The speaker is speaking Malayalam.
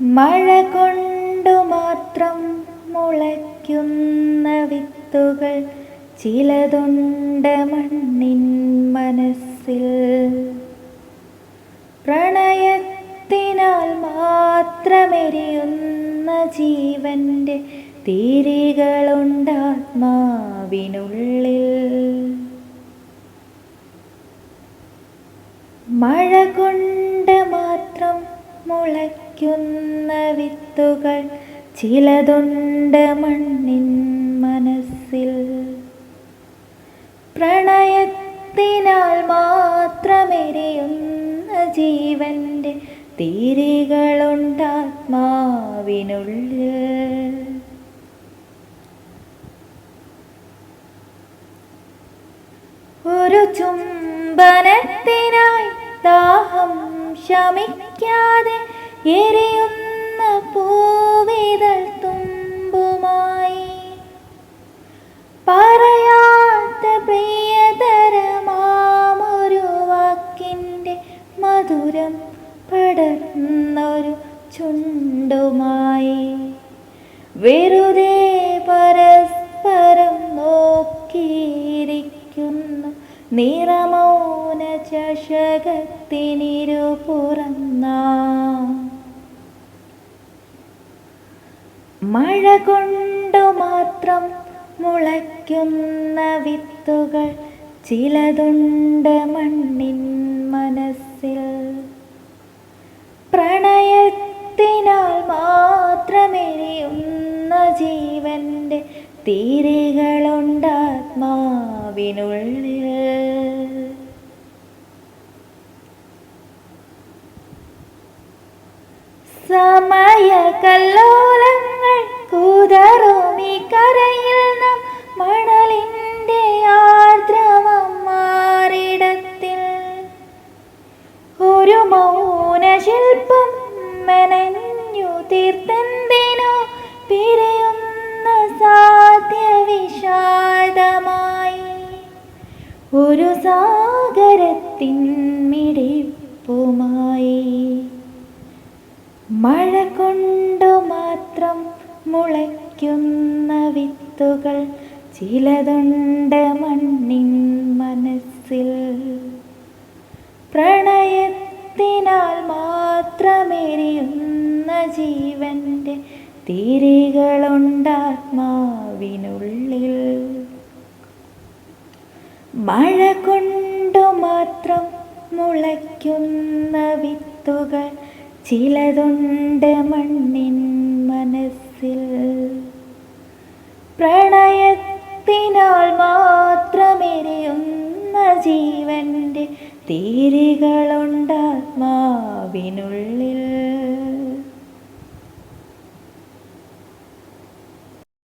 മഴ കൊണ്ടു മാത്രം മുളയ്ക്കുന്ന വിത്തുകൾ ചിലതുണ്ട് മണ്ണിൻ മനസ്സിൽ. പ്രണയത്തിനാൽ മാത്രമെരിയുന്ന ജീവന്റെ തിരികളുണ്ടാത്മാവിനുള്ളിൽ. മഴ കൊണ്ട് മാത്രം മുളയ്ക്കുന്ന വിത്തുകൾ ചിലതുണ്ട് മണ്ണിൻ മനസ്സിൽ. പ്രണയത്തിനാൽ മാത്രമെരിയുന്ന ജീവന്റെ തിരികളുണ്ടാത്മാവിനുള്ളിൽ. ഒരു ചുംബനത്തിനായി ദാഹം ശമിക്കാതെ എരിയുന്ന പൂവിതൾ തുമ്പുമായി. പറയാത്ത പ്രിയതരമാമൊരു വാക്കിൻ്റെ മധുരം പടർന്നൊരു ചുണ്ടുമായി. വെറുതെ പരസ്പരം നോക്കിയിരിക്കുന്നു നിറമൗന ചഷകത്തിനിരുപുറന്നാം. മഴ കൊണ്ടു മാത്രം മുളയ്ക്കുന്ന വിത്തുകൾ ചിലതുണ്ട് മണ്ണിൻ മനസ്സിൽ. പ്രണയത്തിനാൽ മാത്രമെരിയുന്ന ജീവന്റെ തിരികളുണ്ടാത്മാവിനുള്ളിൽ. സമയകല്ലോലങ്ങൾ കുതറുമീ കരയിൽ നാം മണലിൻ്റെ ആർദ്രവം മാറിടത്തിൽ. ഒരു മൗനശില്പം മെനഞ്ഞു തീർത്തെന്തിനോ പിരിയുന്ന സാധ്യവിഷാദമായി. ഒരു സാഗരത്തിൻ മിടിപ്പുമായി. മഴ കൊണ്ടു മാത്രം മുളയ്ക്കുന്ന വിത്തുകൾ ചിലതുണ്ട് മണ്ണിൻ മനസ്സിൽ. പ്രണയത്തിനാൽ മാത്രമെരിയുന്ന ജീവന്റെ തിരികളുണ്ടാത്മാവിനുള്ളിൽ. മഴ കൊണ്ടു മാത്രം മുളയ്ക്കുന്ന വിത്തുകൾ ചിലതുണ്ട് മണ്ണിൻ മനസ്സിൽ. പ്രണയത്തിനാൽ മാത്രമെരിയുന്ന ജീവന്റെ തിരികളുണ്ടാത്മാവിനുള്ളിൽ.